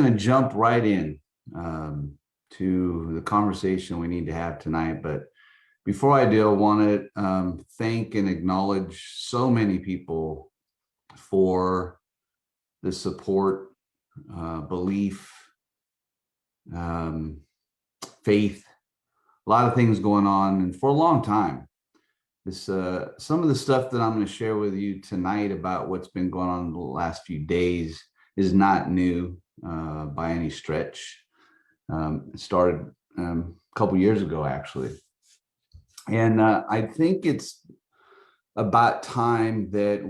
going to jump right in to the conversation we need to have tonight. But before I do, I want to thank and acknowledge so many people for the support, belief, faith, a lot of things going on, and for a long time. This some of the stuff that I'm going to share with you tonight about what's been going on in the last few days is not new by any stretch. It started a couple years ago, actually. And I think it's about time that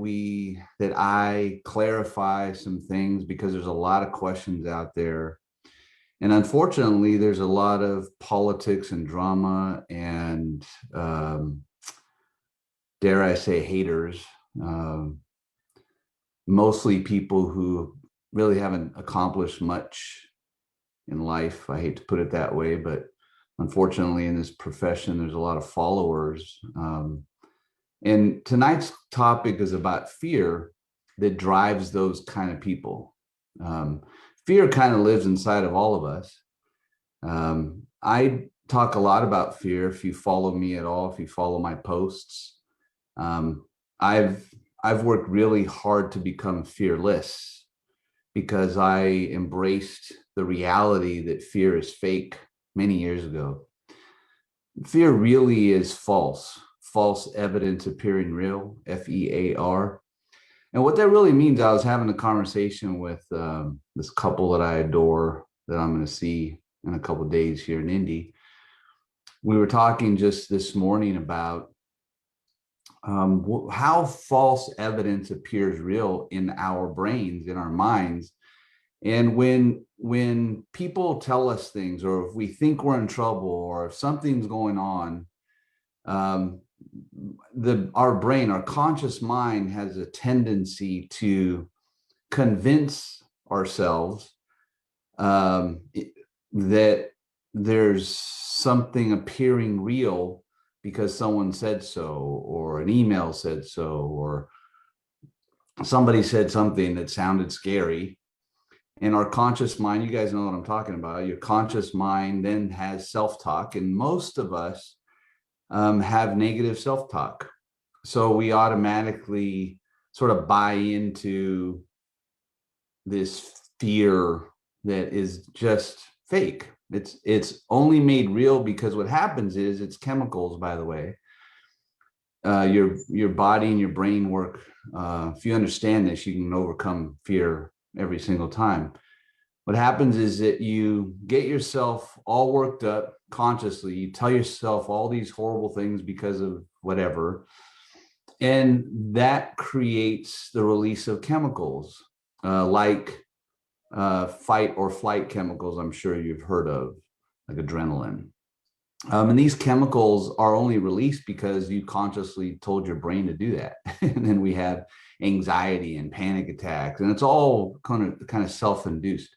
I clarify some things, because there's a lot of questions out there. And unfortunately, there's a lot of politics and drama and dare I say haters, mostly people who really haven't accomplished much in life. I hate to put it that way, but unfortunately in this profession, there's a lot of followers. And tonight's topic is about fear that drives those kind of people. Fear kind of lives inside of all of us. I talk a lot about fear. If you follow me at all, if you follow my posts, I've worked really hard to become fearless, because I embraced the reality that fear is fake many years ago. Fear really is false evidence appearing real, FEAR. And what that really means, I was having a conversation with this couple that I adore, that I'm going to see in a couple of days here in Indy. We were talking just this morning about how false evidence appears real in our brains, in our minds. And when people tell us things, or if we think we're in trouble, or if something's going on, our brain, our conscious mind, has a tendency to convince ourselves that there's something appearing real because someone said so, or an email said so, or somebody said something that sounded scary. And our conscious mind, you guys know what I'm talking about, your conscious mind then has self-talk, and most of us have negative self-talk. So we automatically sort of buy into this fear that is just fake. It's only made real because what happens is, it's chemicals, by the way. Your body and your brain work. If you understand this, you can overcome fear every single time. What happens is that you get yourself all worked up consciously. You tell yourself all these horrible things because of whatever, and that creates the release of chemicals like fight or flight chemicals. I'm sure you've heard of, like adrenaline. And these chemicals are only released because you consciously told your brain to do that. And then we have anxiety and panic attacks, and it's all kind of self-induced.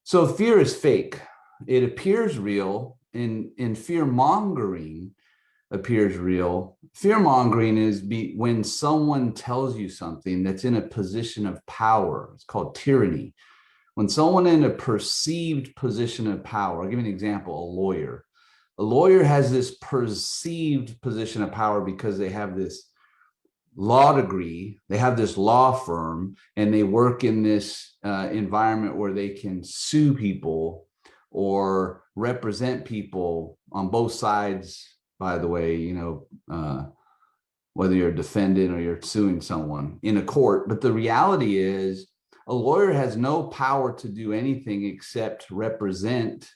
So fear is fake. It appears real, and fear mongering appears real. Fear mongering is when someone tells you something that's in a position of power. It's called tyranny. When someone in a perceived position of power, I'll give you an example, a lawyer. A lawyer has this perceived position of power because they have this law degree, they have this law firm, and they work in this environment where they can sue people or represent people on both sides, by the way, whether you're a defendant or you're suing someone in a court. But the reality is, a lawyer has no power to do anything except represent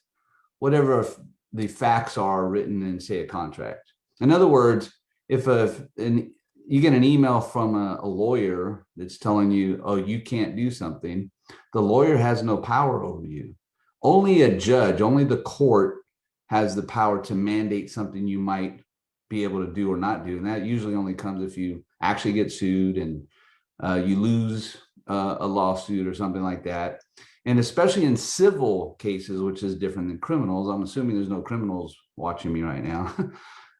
whatever the facts are written in, say, a contract. In other words, if you get an email from a lawyer that's telling you, oh, you can't do something, the lawyer has no power over you. Only a judge, only the court has the power to mandate something you might be able to do or not do. And that usually only comes if you actually get sued and you lose a lawsuit or something like that. And especially in civil cases, which is different than criminals. I'm assuming there's no criminals watching me right now.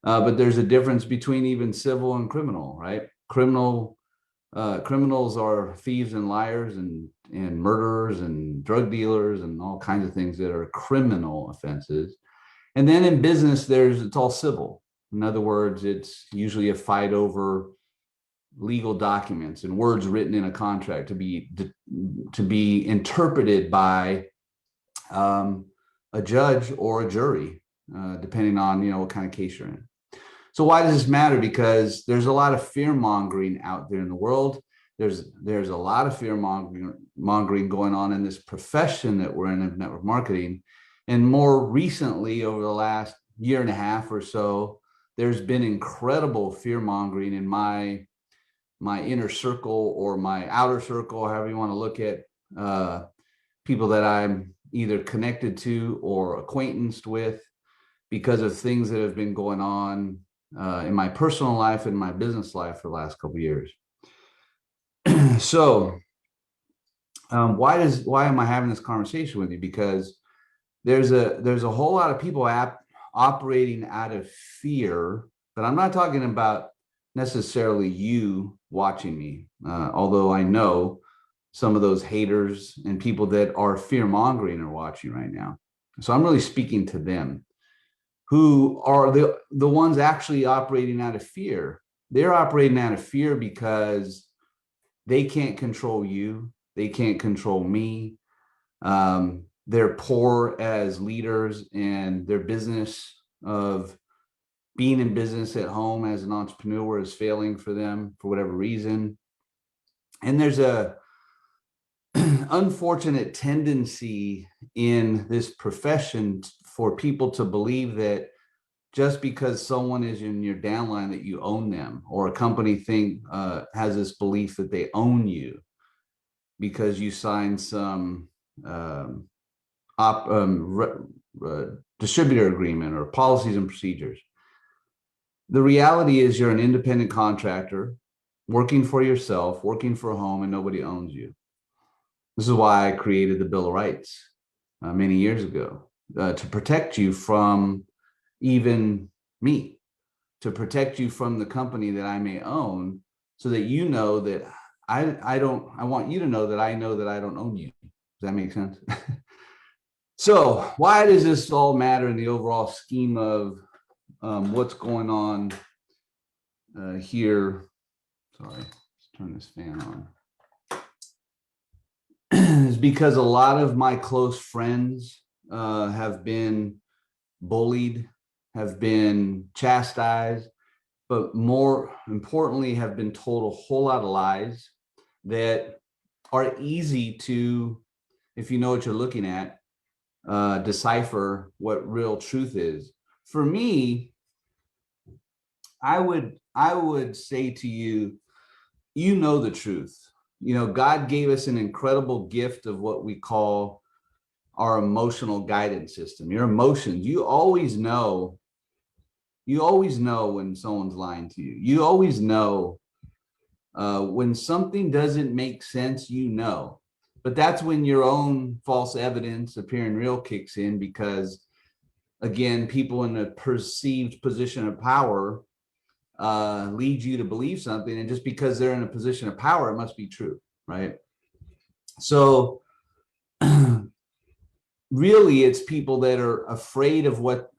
But there's a difference between even civil and criminal, right? Criminal Criminals are thieves and liars and murderers and drug dealers and all kinds of things that are criminal offenses. And then in business, it's all civil. In other words, it's usually a fight over legal documents and words written in a contract to be interpreted by a judge or a jury, depending on what kind of case you're in. So why does this matter? Because there's a lot of fear mongering out there in the world. There's a lot of fear mongering going on in this profession that we're in of network marketing. And more recently, over the last year and a half or so, there's been incredible fear mongering in my inner circle or my outer circle, however you want to look at people that I'm either connected to or acquaintanced with, because of things that have been going on in my personal life and my business life for the last couple of years. So why am I having this conversation with you? Because there's a whole lot of people operating out of fear, but I'm not talking about necessarily you watching me, although I know some of those haters and people that are fear mongering are watching right now. So I'm really speaking to them, who are the ones actually operating out of fear. They're operating out of fear because they can't control you. They can't control me. They're poor as leaders, and their business of being in business at home as an entrepreneur is failing for them for whatever reason. And there's a unfortunate tendency in this profession for people to believe that just because someone is in your downline that you own them, or a company has this belief that they own you because you signed some distributor agreement or policies and procedures. The reality is you're an independent contractor working for yourself, working for a home, and nobody owns you. This is why I created the Bill of Rights many years ago, to protect you from even me, to protect you from the company that I may own, so that you know that I want you to know that I don't own you. Does that make sense? So why does this all matter in the overall scheme of what's going on here? Sorry, let's turn this fan on. Is because a lot of my close friends have been bullied, have been chastised, but more importantly, have been told a whole lot of lies that are easy to, if you know what you're looking at, decipher what real truth is. For me, I would say to you, you know the truth. God gave us an incredible gift of what we call our emotional guidance system. Your emotions, you always know when someone's lying to you. You always know when something doesn't make sense, but that's when your own false evidence appearing real kicks in, because again, people in a perceived position of power lead you to believe something, and just because they're in a position of power, it must be true, right? So really, it's people that are afraid of what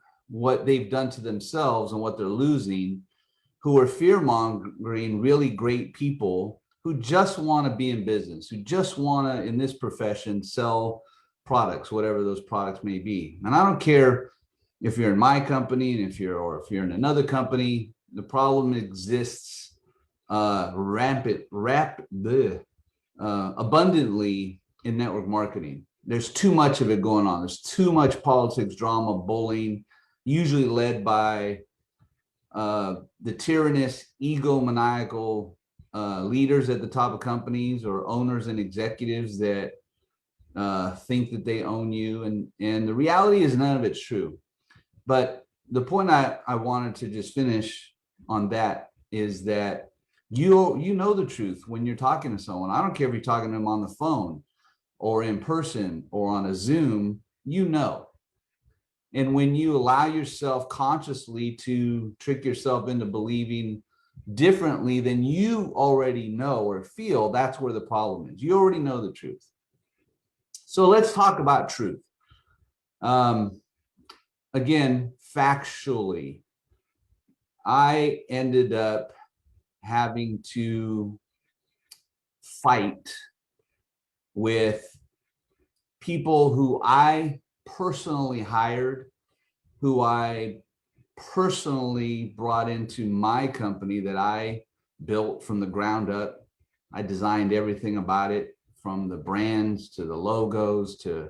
they've done to themselves and what they're losing, who are fear-mongering really great people who just want to be in business, who just want to, in this profession, sell products, whatever those products may be. And I don't care if you're in my company and if you're in another company. The problem exists abundantly in network marketing. There's too much of it going on. There's too much politics, drama, bullying, usually led by the tyrannous, egomaniacal leaders at the top of companies, or owners and executives that think that they own you. And the reality is none of it's true. But the point I wanted to just finish on that is that you know the truth when you're talking to someone. I don't care if you're talking to them on the phone or in person or on a Zoom, and when you allow yourself consciously to trick yourself into believing differently than you already know or feel, that's where the problem is. You already know the truth. So let's talk about truth. Again, factually, I ended up having to fight with people who I personally hired, who I personally brought into my company that I built from the ground up. I designed everything about it, from the brands to the logos to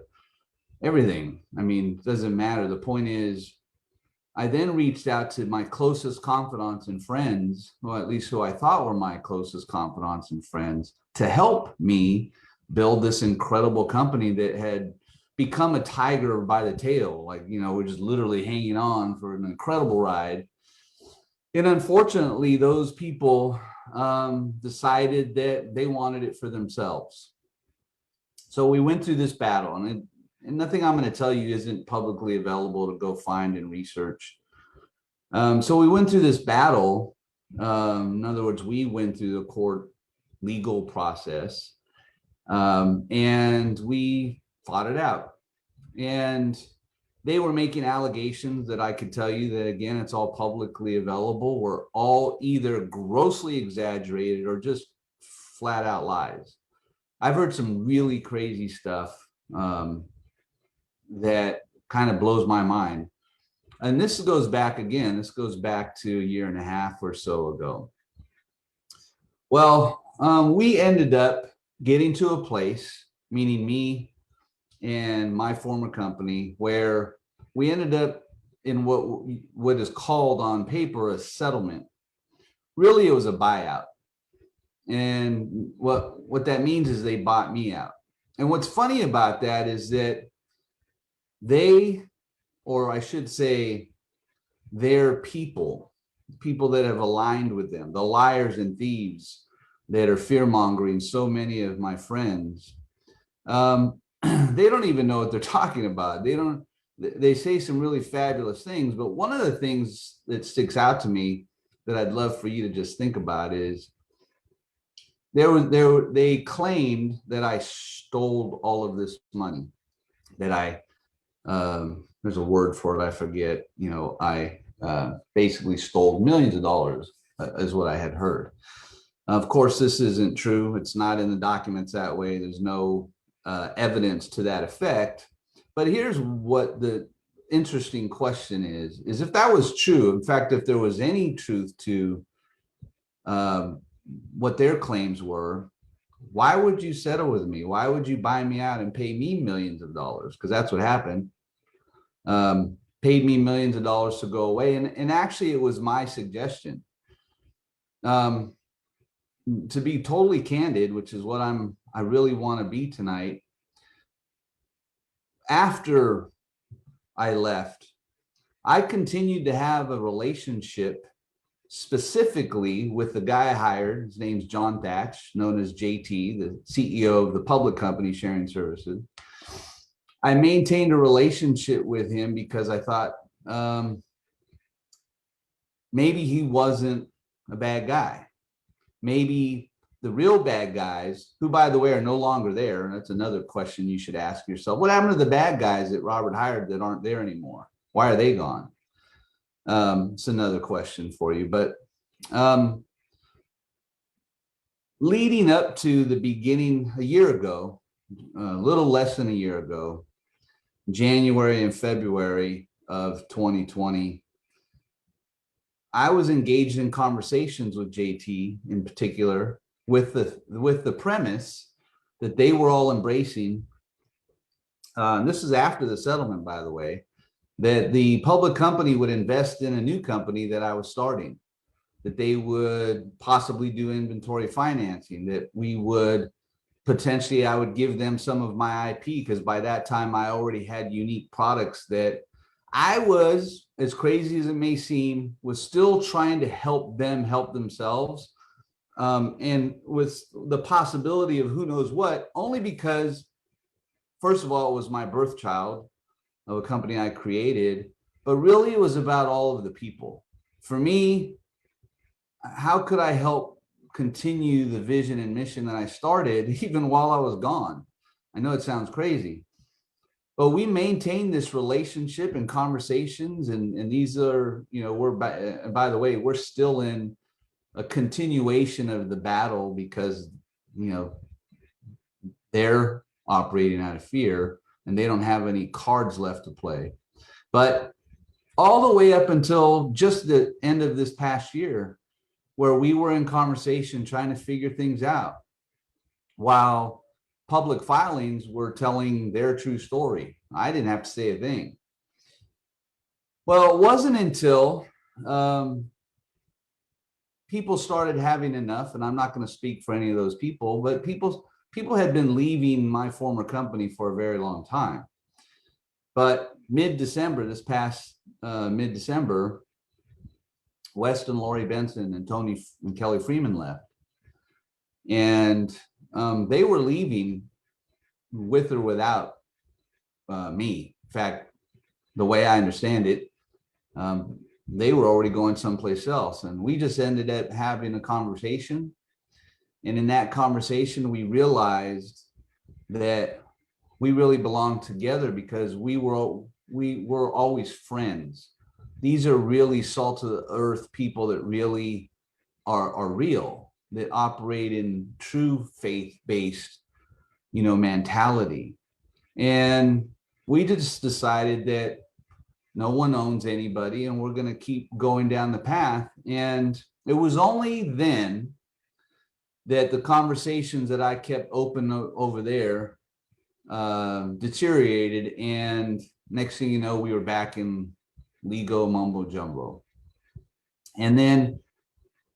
everything. I mean, it doesn't matter. The point is, I then reached out to my closest confidants and friends, or at least who I thought were my closest confidants and friends, to help me build this incredible company that had become a tiger by the tail. Like, you know, we're just literally hanging on for an incredible ride. And unfortunately, those people decided that they wanted it for themselves. So we went through this battle, and nothing I'm going to tell you isn't publicly available to go find and research. So we went through this battle. In other words, we went through the court legal process, and we fought it out. And they were making allegations that I could tell you that, again, it's all publicly available, were all either grossly exaggerated or just flat out lies. I've heard some really crazy stuff that kind of blows my mind. And this goes back again, this goes back to a year and a half or so ago. Well, we ended up getting to a place, meaning me and my former company, where we ended up in what is called on paper a settlement. Really, it was a buyout. And what that means is they bought me out. And what's funny about that is that they, or I should say, their people that have aligned with them, the liars and thieves that are fear-mongering so many of my friends, they don't even know what they're talking about. They say some really fabulous things, but one of the things that sticks out to me that I'd love for you to just think about is they claimed that I stole all of this money, that I there's a word for it, I forget, you know, I basically stole millions of dollars, is what I had heard. Of course, this isn't true. It's not in the documents that way. There's no evidence to that effect. But here's what the interesting question is if that was true, in fact, if there was any truth to what their claims were, why would you settle with me? Why would you buy me out and pay me millions of dollars? Because that's what happened. Paid me millions of dollars to go away. And actually, it was my suggestion. To be totally candid, which is what I really want to be tonight, after I left, I continued to have a relationship specifically with the guy I hired. His name's John Thatch, known as JT, the CEO of the public company Sharing Services. I maintained a relationship with him because I thought maybe he wasn't a bad guy. Maybe the real bad guys, who, by the way, are no longer there. And that's another question you should ask yourself. What happened to the bad guys that Robert hired that aren't there anymore? Why are they gone? It's another question for you. But leading up to the beginning, a year ago, a little less than a year ago, January and February of 2020, I was engaged in conversations with JT in particular with the premise that they were all embracing. And this is after the settlement, by the way, that the public company would invest in a new company that I was starting, that they would possibly do inventory financing, that we would potentially, I would give them some of my IP, because by that time I already had unique products that I was, as crazy as it may seem, was still trying to help them help themselves. And with the possibility of who knows what, only because, first of all, it was my birth child of a company I created, but really it was about all of the people. For me, how could I help continue the vision and mission that I started even while I was gone? I know it sounds crazy, but we maintain this relationship and conversations, and these are, we're by the way, we're still in a continuation of the battle because they're operating out of fear and they don't have any cards left to play. But all the way up until just the end of this past year, where we were in conversation trying to figure things out while public filings were telling their true story. I didn't have to say a thing. Well, it wasn't until people started having enough, and I'm not going to speak for any of those people, but people had been leaving my former company for a very long time. But mid-December, this past mid-December, West and Lori Benson and Tony and Kelly Freeman left. And they were leaving with or without me. In fact, the way I understand it, they were already going someplace else. And we just ended up having a conversation. And in that conversation, we realized that we really belonged together because we were always friends. These are really salt of the earth people that really are real, that operate in true faith-based, mentality. And we just decided that no one owns anybody and we're going to keep going down the path. And it was only then that the conversations that I kept open over there deteriorated. And next thing you know, we were back in legal mumbo jumbo. And then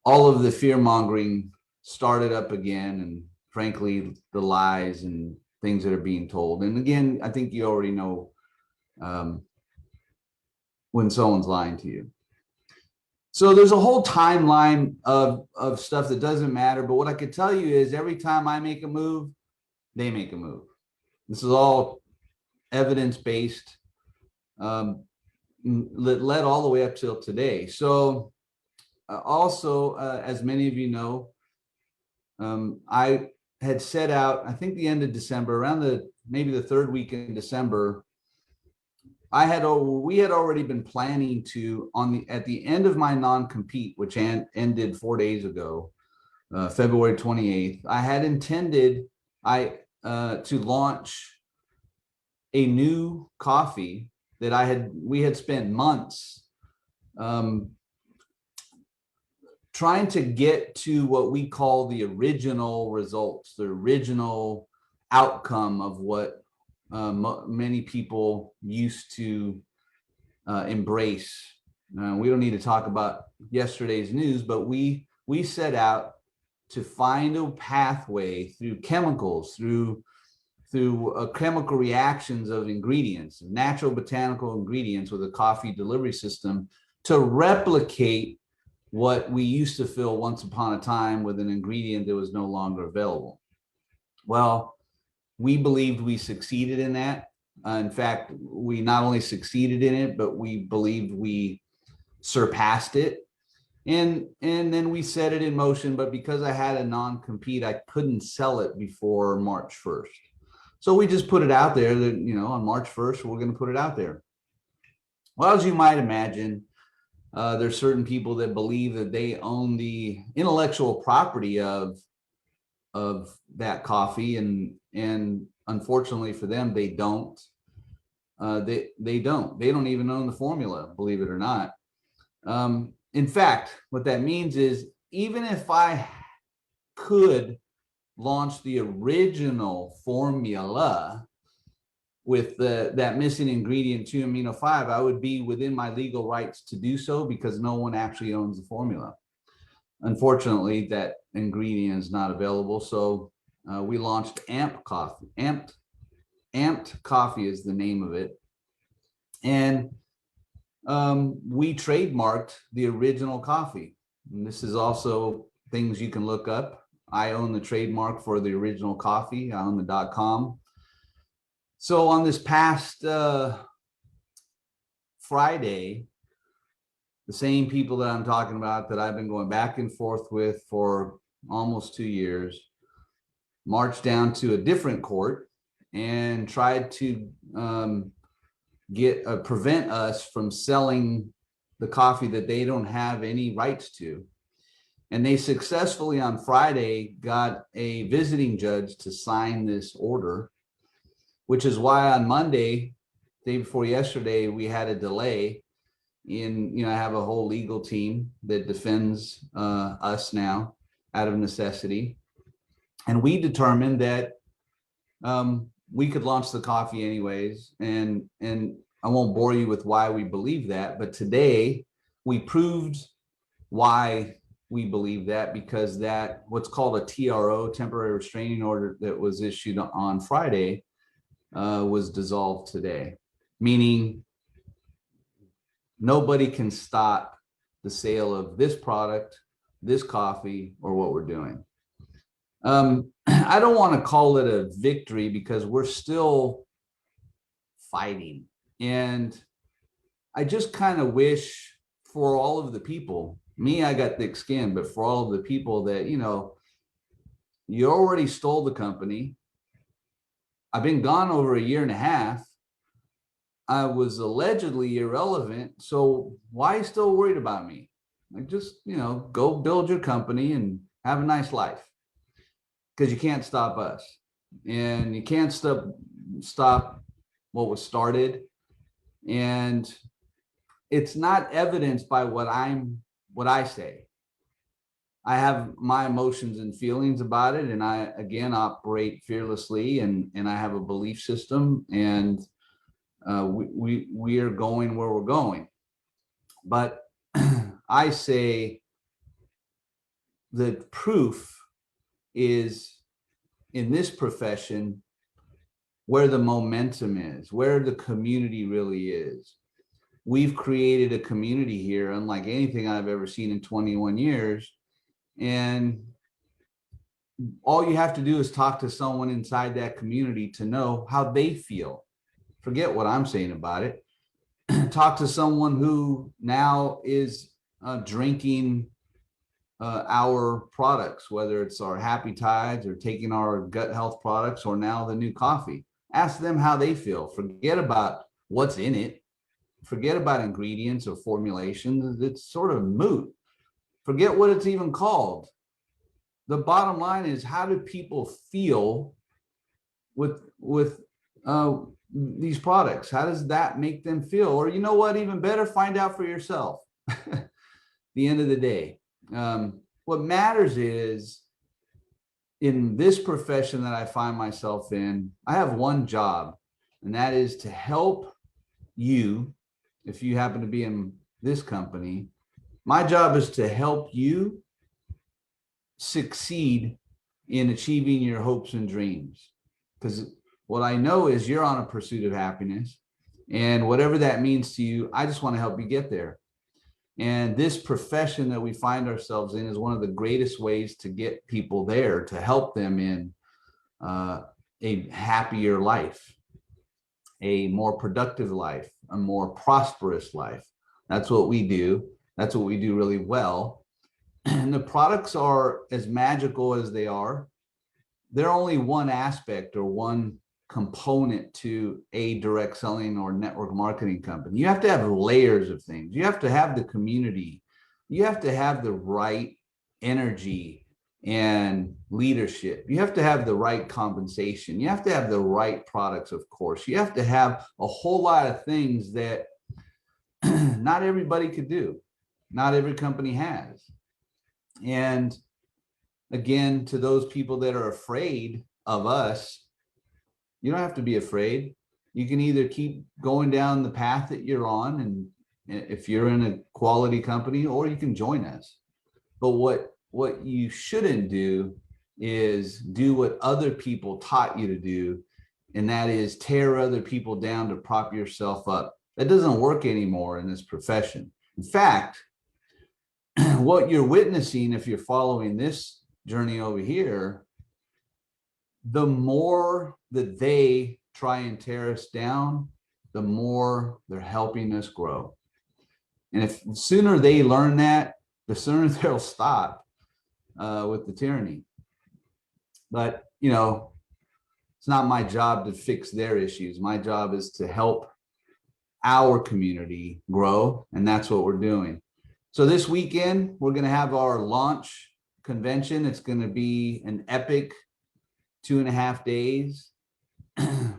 all of the fear mongering started up again. And frankly, the lies and things that are being told. And again, I think you already know when someone's lying to you. So there's a whole timeline of stuff that doesn't matter. But what I could tell you is every time I make a move, they make a move. This is all evidence-based, led all the way up till today. So also, as many of you know, I had set out, I think the end of December, around maybe the third week in December, we had already been planning to, at the end of my non-compete, which ended 4 days ago, February 28th, I had intended to launch a new coffee that we had spent months trying to get to what we call the original results, the original outcome of what many people used to embrace. We don't need to talk about yesterday's news, but we set out to find a pathway through chemicals, through chemical reactions of ingredients, natural botanical ingredients with a coffee delivery system to replicate what we used to feel once upon a time with an ingredient that was no longer available. Well, we believed we succeeded in that. In fact, we not only succeeded in it, but we believed we surpassed it. And then we set it in motion. But because I had a non-compete, I couldn't sell it before March 1st. So we just put it out there that, on March 1st, we're going to put it out there. Well, as you might imagine, there's certain people that believe that they own the intellectual property of that coffee, and unfortunately for them, they don't. They don't even own the formula, believe it or not. In fact, what that means is even if I could launch the original formula with that missing ingredient 2-amino 5, I would be within my legal rights to do so because no one actually owns the formula. Unfortunately, that ingredient is not available. So we launched Amp Coffee. Amped Coffee is the name of it. And we trademarked the original coffee. And this is also things you can look up. I own the trademark for the original coffee. I own the .com. So on this past Friday, the same people that I'm talking about that I've been going back and forth with for almost 2 years, marched down to a different court and tried to prevent us from selling the coffee that they don't have any rights to. And they successfully on Friday got a visiting judge to sign this order, which is why on Monday, day before yesterday, we had a delay in, I have a whole legal team that defends us now out of necessity. And we determined that we could launch the coffee anyways. And I won't bore you with why we believe that, but today we proved why we believe that, because that what's called a TRO, temporary restraining order, that was issued on Friday was dissolved today, meaning nobody can stop the sale of this product, this coffee, or what we're doing. I don't want to call it a victory because we're still fighting. And I just kind of wish for all of the people, me, I got thick skin, but for all of the people that, you already stole the company. I've been gone over a year and a half. I was allegedly irrelevant. So why still worried about me? Like, just, go build your company and have a nice life, because you can't stop us, and you can't stop what was started. And it's not evidenced by what I say. I have my emotions and feelings about it, and I again operate fearlessly, and I have a belief system, and we are going where we're going. But I say the proof is in this profession where the momentum is, where the community really is. We've created a community here unlike anything I've ever seen in 21 years. And all you have to do is talk to someone inside that community to know how they feel. Forget what I'm saying about it. Talk to someone who now is drinking our products, whether it's our Happy Tides or taking our gut health products or now the new coffee. Ask them how they feel. Forget about what's in it. Forget about ingredients or formulations. It's sort of moot. Forget what it's even called. The bottom line is, how do people feel with these products? How does that make them feel? Or you know what, even better, find out for yourself. The end of the day, what matters is, in this profession that I find myself in, I have one job, and that is to help you. If you happen to be in this company, my job is to help you succeed in achieving your hopes and dreams. Because what I know is you're on a pursuit of happiness, and whatever that means to you, I just want to help you get there. And this profession that we find ourselves in is one of the greatest ways to get people there, to help them in a happier life, a more productive life, a more prosperous life. That's what we do. That's what we do really well. And the products are as magical as they are. They're only one aspect or one component to a direct selling or network marketing company. You have to have layers of things. You have to have the community. You have to have the right energy and leadership. You have to have the right compensation. You have to have the right products, of course. You have to have a whole lot of things that not everybody could do. Not every company has. And again, to those people that are afraid of us, you don't have to be afraid. You can either keep going down the path that you're on, and if you're in a quality company, or you can join us. But what you shouldn't do is do what other people taught you to do, and that is tear other people down to prop yourself up. That doesn't work anymore in this profession. In fact, what you're witnessing, if you're following this journey over here, the more that they try and tear us down, the more they're helping us grow. And if the sooner they learn that, the sooner they'll stop with the tyranny. But, you know, it's not my job to fix their issues. My job is to help our community grow, and that's what we're doing. So this weekend, we're going to have our launch convention. It's going to be an epic 2.5 days.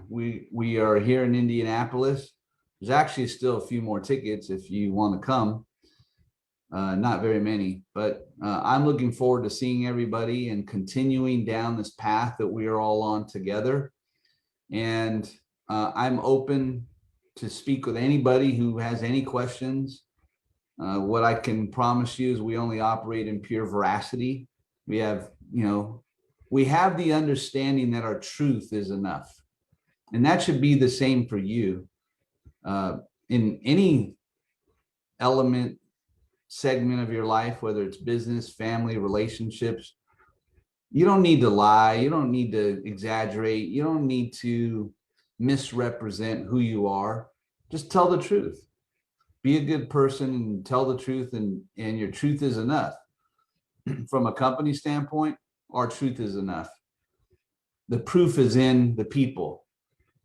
We are here in Indianapolis. There's actually still a few more tickets if you want to come. Not very many, but I'm looking forward to seeing everybody and continuing down this path that we are all on together. And I'm open to speak with anybody who has any questions. What I can promise you is we only operate in pure veracity. We have, you know, we have the understanding that our truth is enough. And that should be the same for you in any element, segment of your life, whether it's business, family, relationships. You don't need to lie. You don't need to exaggerate. You don't need to misrepresent who you are. Just tell the truth. Be a good person and tell the truth, and your truth is enough. From a company standpoint, our truth is enough. The proof is in the people.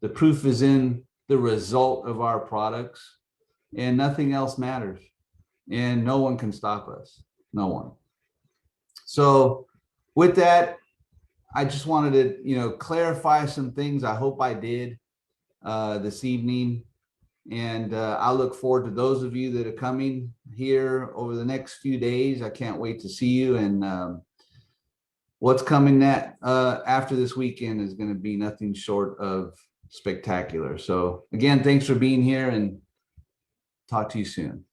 The proof is in the result of our products, and nothing else matters. And no one can stop us. No one. So with that, I just wanted to, you know, clarify some things. I hope I did this evening. And I look forward to those of you that are coming here over the next few days. I can't wait to see you. And what's coming after this weekend is going to be nothing short of spectacular. So again, thanks for being here, and talk to you soon.